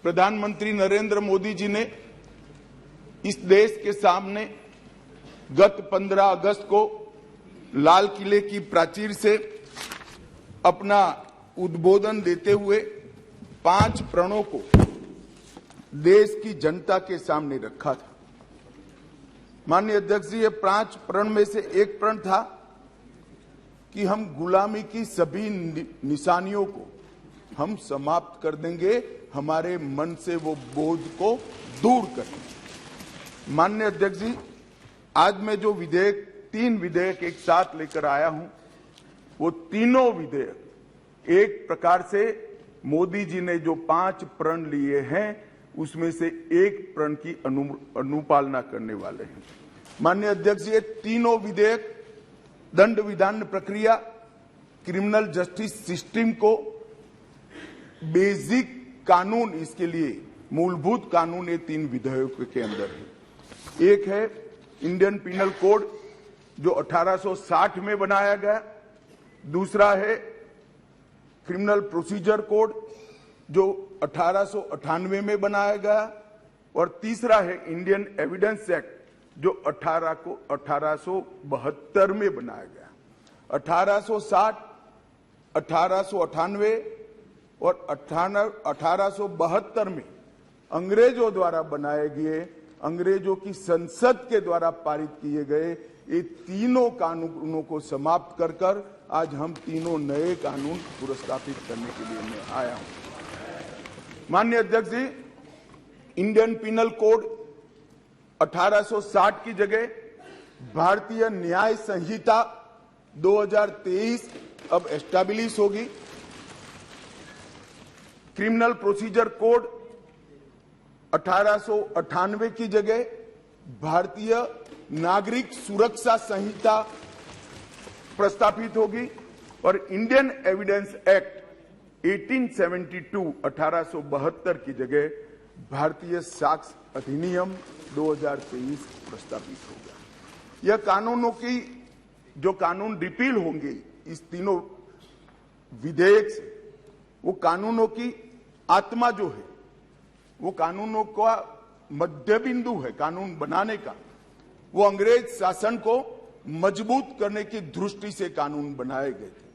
प्रधानमंत्री नरेंद्र मोदी जी ने इस देश के सामने गत 15 अगस्त को लाल किले की प्राचीर से अपना उद्बोधन देते हुए 5 प्रणों को देश की जनता के सामने रखा था। माननीय अध्यक्ष जी, ये 5 प्रण में से एक प्रण था कि हम गुलामी की सभी निशानियों को हम समाप्त कर देंगे, हमारे मन से वो बोझ को दूर करेंगे। माननीय अध्यक्ष जी, आज मैं जो 3 विधेयक एक साथ लेकर आया हूं, वो तीनों विधेयक एक प्रकार से मोदी जी ने जो 5 प्रण लिए हैं उसमें से एक प्रण की अनुपालना करने वाले हैं। माननीय अध्यक्ष जी, ये तीनों विधेयक दंड विधान प्रक्रिया, क्रिमिनल जस्टिस सिस्टम को बेसिक कानून, इसके लिए मूलभूत कानून ये 3 विधेयकों के अंदर है। एक है इंडियन पिनल कोड जो 1860 में बनाया गया, दूसरा है क्रिमिनल प्रोसीजर कोड जो 1898 में बनाया गया, और तीसरा है इंडियन एविडेंस एक्ट जो 1872 में बनाया गया। 1860, 1898 और 1872 में अंग्रेजों द्वारा बनाए गए, अंग्रेजों की संसद के द्वारा पारित किए गए ये तीनों कानूनों को समाप्त कर आज हम तीनों नए कानून पुरस्कृत करने के लिए मैं आया हूं। माननीय अध्यक्ष जी, इंडियन पिनल कोड 1860 की जगह भारतीय न्याय संहिता 2023 अब एस्टैब्लिश होगी। क्रिमिनल प्रोसीजर कोड 1898 की जगह भारतीय नागरिक सुरक्षा संहिता प्रस्तावित होगी, और इंडियन एविडेंस एक्ट 1872 की जगह भारतीय साक्ष्य अधिनियम 2023 प्रस्तावित होगा। यह कानूनों की जो कानून रिपील होंगे इस तीनों विधेयक से, वो कानूनों की आत्मा जो है, वो कानूनों का मध्य बिंदु है कानून बनाने का, वो अंग्रेज शासन को मजबूत करने की दृष्टि से कानून बनाए गए थे।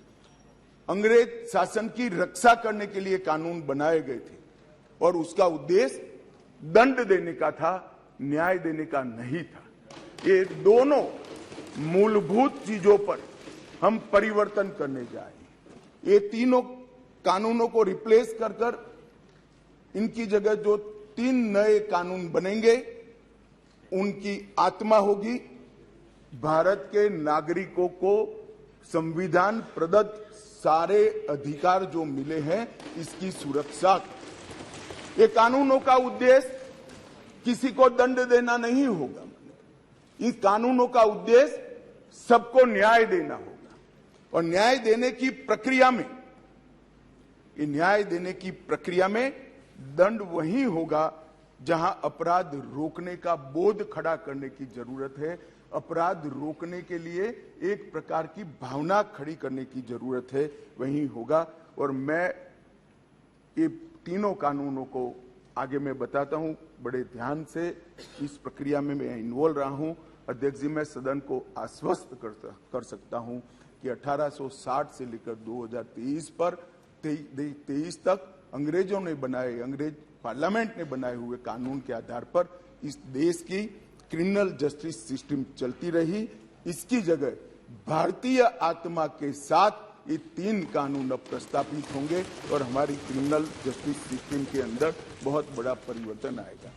अंग्रेज शासन की रक्षा करने के लिए कानून बनाए गए थे, और उसका उद्देश्य दंड देने का था, न्याय देने का नहीं था। ये दोनों मूलभूत चीजों पर हम परिवर्तन करने जा रहे हैं। ये तीनों कानूनों को रिप्लेस कर इनकी जगह जो 3 नए कानून बनेंगे, उनकी आत्मा होगी भारत के नागरिकों को संविधान प्रदत्त सारे अधिकार जो मिले हैं इसकी सुरक्षा। ये कानूनों का उद्देश्य किसी को दंड देना नहीं होगा, इन कानूनों का उद्देश्य सबको न्याय देना होगा। और न्याय देने की प्रक्रिया में दंड वही होगा जहां अपराध रोकने का बोध खड़ा करने की जरूरत है, अपराध रोकने के लिए एक प्रकार की भावना खड़ी करने की जरूरत है, वही होगा। और मैं ये तीनों कानूनों को आगे मैं बताता हूं, बड़े ध्यान से इस प्रक्रिया में मैं इन्वॉल्व रहा हूं। अध्यक्ष जी, मैं सदन को आश्वस्त कर सकता हूं कि 1860 से लेकर 2023 तक अंग्रेजों ने बनाए, अंग्रेज पार्लियामेंट ने बनाए हुए कानून के आधार पर इस देश की क्रिमिनल जस्टिस सिस्टम चलती रही। इसकी जगह भारतीय आत्मा के साथ ये 3 कानून अब प्रस्तावित होंगे और हमारी क्रिमिनल जस्टिस सिस्टम के अंदर बहुत बड़ा परिवर्तन आएगा।